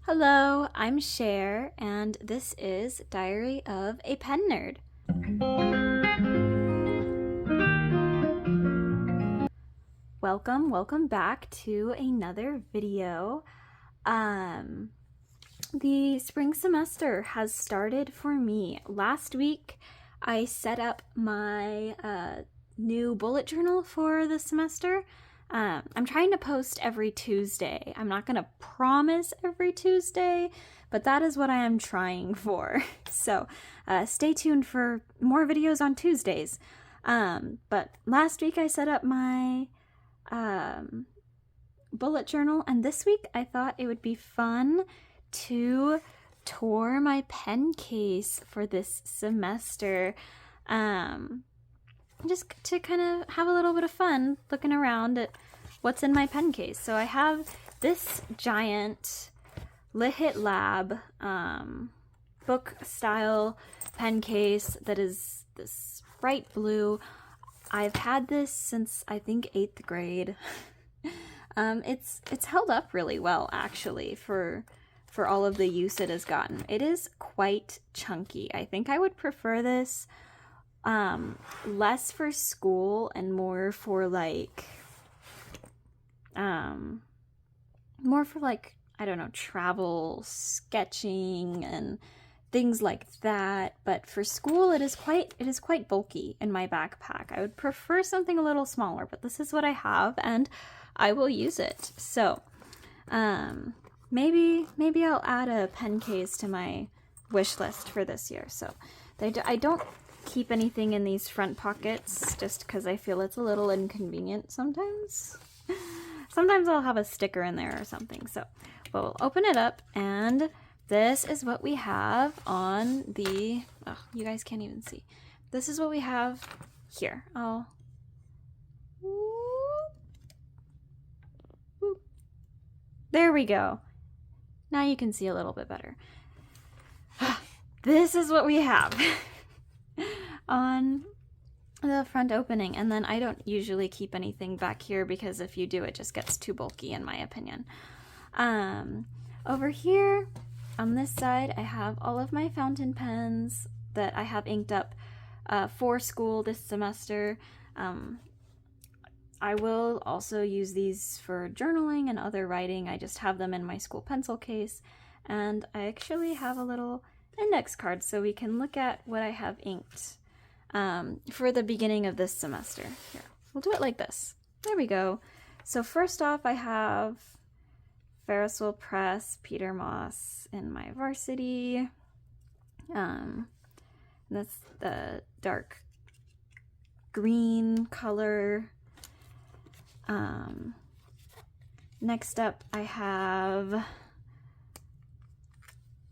Hello, I'm Cher, and this is Diary of a Pen Nerd. Welcome back to another video. The spring semester has started for me. Last week, I set up my new bullet journal for the semester. I'm trying to post every Tuesday. I'm not going to promise every Tuesday, but that is what I am trying for. So stay tuned for more videos on Tuesdays. But last week I set up my bullet journal, and this week I thought it would be fun to tour my pen case for this semester. Just to kind of have a little bit of fun looking around at what's in my pen case. So I have this giant Lit Lab book style pen case that is this bright blue. I've had this since I think 8th grade. It's held up really well actually for all of the use it has gotten. It is quite chunky. I think I would prefer this less for school and more for like I don't know, travel, sketching and things like that. But for school it is quite bulky in my backpack. I would prefer something a little smaller, but this is what I have and I will use it. So maybe I'll add a pen case to my wish list for this year. So I don't keep anything in these front pockets just because I feel it's a little inconvenient sometimes. Sometimes I'll have a sticker in there or something. So we'll open it up, and this is what we have on the, oh, you guys can't even see. This is what we have here. There we go. Now you can see a little bit better. This is what we have on the front opening, and then I don't usually keep anything back here because if you do, it just gets too bulky in my opinion. Over here on this side, I have all of my fountain pens that I have inked up for school this semester. I will also use these for journaling and other writing. I just have them in my school pencil case, and I actually have a little index card so we can look at what I have inked for the beginning of this semester. Here, we'll do it like this. There we go. So first off, I have Ferris Press, Peter Moss in my varsity. That's the dark green color. Next up, I have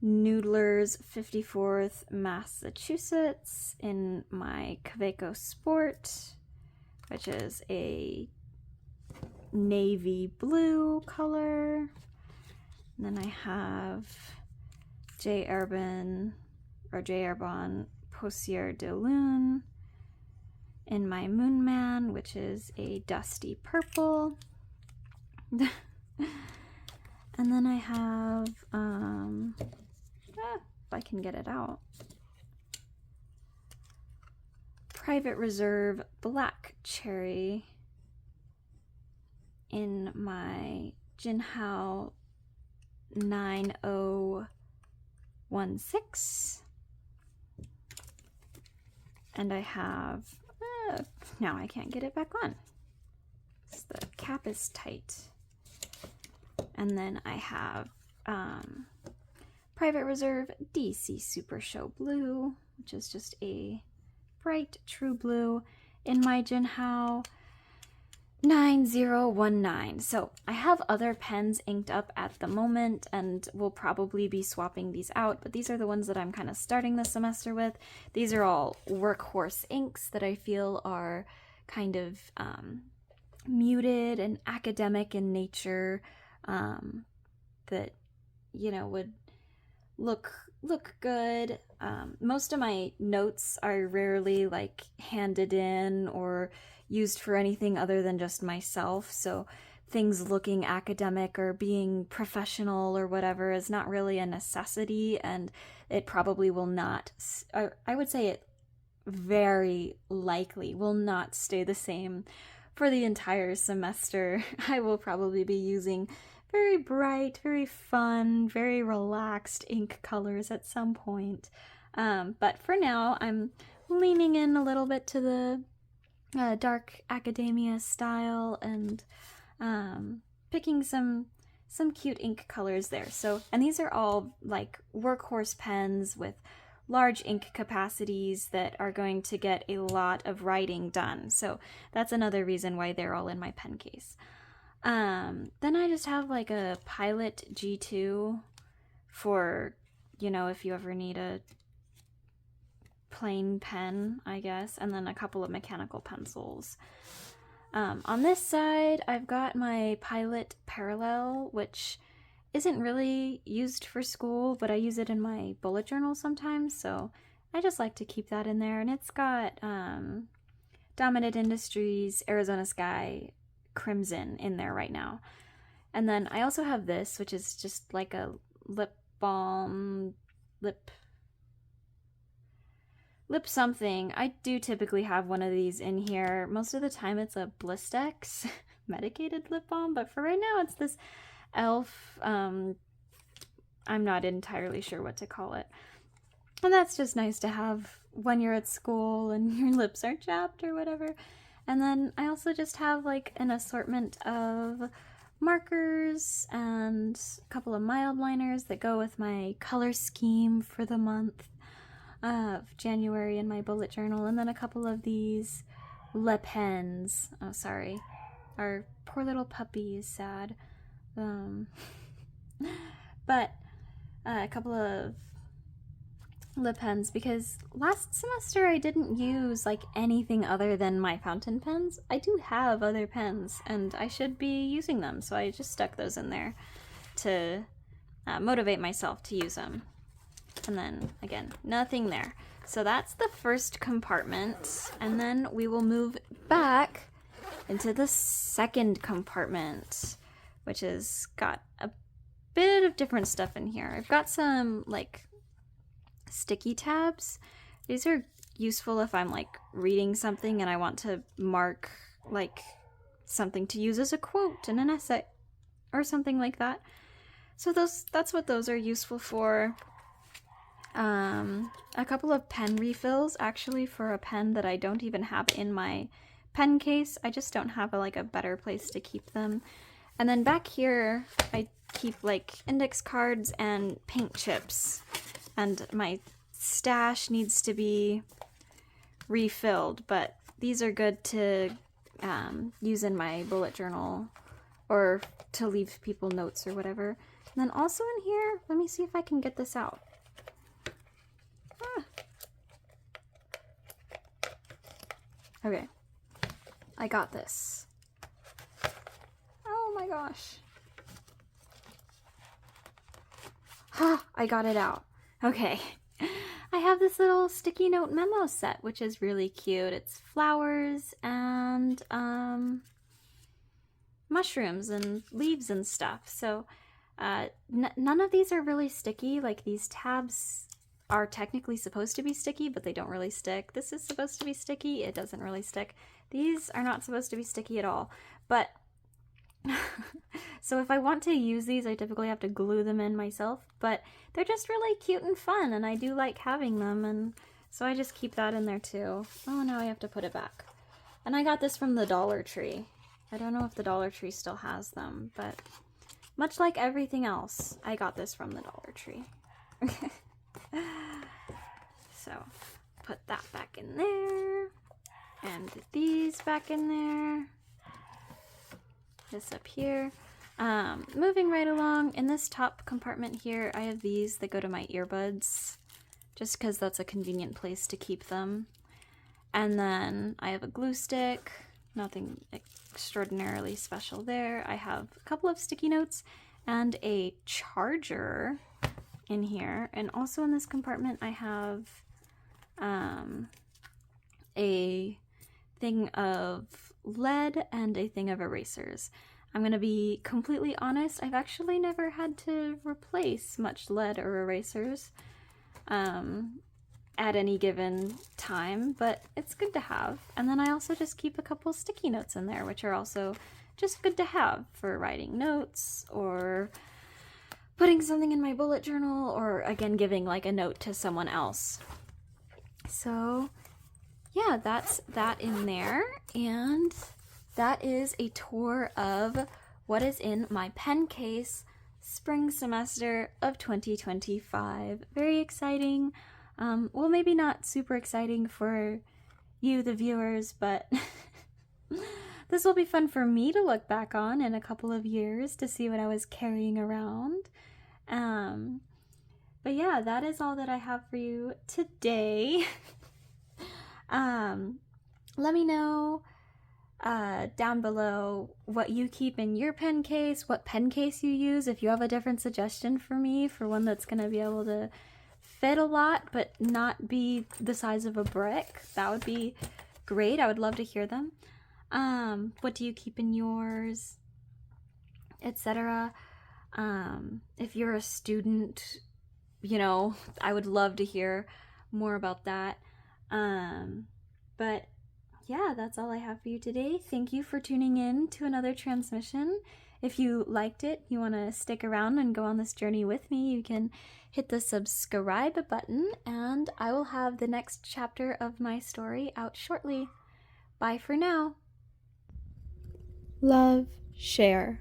Noodler's 54th Massachusetts in my Kaweco Sport, which is a navy blue color. And then I have J. Arbonne Poussière de Lune in my Moon Man, which is a dusty purple. And then I have, if I can get it out, Private Reserve Black Cherry in my Jinhao 9016. And I have, now I can't get it back on. The cap is tight. And then I have Private Reserve DC Super Show Blue, which is just a bright true blue in my Jinhao 9019. So I have other pens inked up at the moment and we'll probably be swapping these out, but these are the ones that I'm kind of starting the semester with. These are all workhorse inks that I feel are kind of muted and academic in nature, that, you know, would look good. Most of my notes are rarely like handed in or used for anything other than just myself, so things looking academic or being professional or whatever is not really a necessity, and it probably will not, I would say it very likely will not stay the same for the entire semester. I will probably be using very bright, very fun, very relaxed ink colors at some point. But for now, I'm leaning in a little bit to the dark academia style and picking some cute ink colors there. So, and these are all like workhorse pens with large ink capacities that are going to get a lot of writing done. So that's another reason why they're all in my pen case. Then I just have like a Pilot G2 for, you know, if you ever need a plain pen, I guess, and then a couple of mechanical pencils. On this side, I've got my Pilot Parallel, which isn't really used for school, but I use it in my bullet journal sometimes, so I just like to keep that in there. And it's got Dominant Industries Arizona Sky Crimson in there right now. And then I also have this, which is just like a lip balm, lip something. I do typically have one of these in here. Most of the time it's a Blistex medicated lip balm, but for right now it's this e.l.f. I'm not entirely sure what to call it. And that's just nice to have when you're at school and your lips are chapped or whatever. And then I also just have like an assortment of markers and a couple of mild liners that go with my color scheme for the month of January in my bullet journal, and then a couple of these Le Pens. Oh, sorry. Our poor little puppy is sad. But a couple of lip pens, because last semester I didn't use like anything other than my fountain pens. I do have other pens and I should be using them, so I just stuck those in there to motivate myself to use them. And then again, nothing there. So that's the first compartment, and then we will move back into the second compartment, which has got a bit of different stuff in here. I've got some like sticky tabs. These are useful if I'm like reading something and I want to mark like something to use as a quote in an essay or something like that. So that's what those are useful for. A couple of pen refills, actually, for a pen that I don't even have in my pen case. I just don't have a better place to keep them. And then back here, I keep like index cards and paint chips. And my stash needs to be refilled, but these are good to use in my bullet journal or to leave people notes or whatever. And then also in here, let me see if I can get this out. Okay, I got this. Oh my gosh. I got it out. Okay. I have this little sticky note memo set, which is really cute. It's flowers and mushrooms and leaves and stuff. So none of these are really sticky. Like, these tabs are technically supposed to be sticky, but they don't really stick. This is supposed to be sticky. It doesn't really stick. These are not supposed to be sticky at all. But so if I want to use these, I typically have to glue them in myself, but they're just really cute and fun, and I do like having them, and so I just keep that in there too. Oh, now I have to put it back. And I got this from the Dollar Tree. I don't know if the Dollar Tree still has them, but much like everything else, I got this from the Dollar Tree. So, put that back in there, and these back in there. This up here. Moving right along, in this top compartment here, I have these that go to my earbuds, just because that's a convenient place to keep them. And then I have a glue stick, nothing extraordinarily special there. I have a couple of sticky notes and a charger in here. And also in this compartment, I have a thing of lead and a thing of erasers. I'm gonna be completely honest, I've actually never had to replace much lead or erasers at any given time, but it's good to have. And then I also just keep a couple sticky notes in there, which are also just good to have for writing notes or putting something in my bullet journal, or again, giving like a note to someone else. So yeah, that's that in there. And that is a tour of what is in my pen case spring semester of 2025. Very exciting. Well, maybe not super exciting for you, the viewers, but this will be fun for me to look back on in a couple of years to see what I was carrying around. But yeah, that is all that I have for you today. Let me know down below what you keep in your pen case, what pen case you use, if you have a different suggestion for me for one that's going to be able to fit a lot but not be the size of a brick. That would be great. I would love to hear them. What do you keep in yours, etc. If you're a student, you know, I would love to hear more about that. But yeah, that's all I have for you today. Thank you for tuning in to another transmission. If you liked it, you want to stick around and go on this journey with me, you can hit the subscribe button, and I will have the next chapter of my story out shortly. Bye for now. Love, share.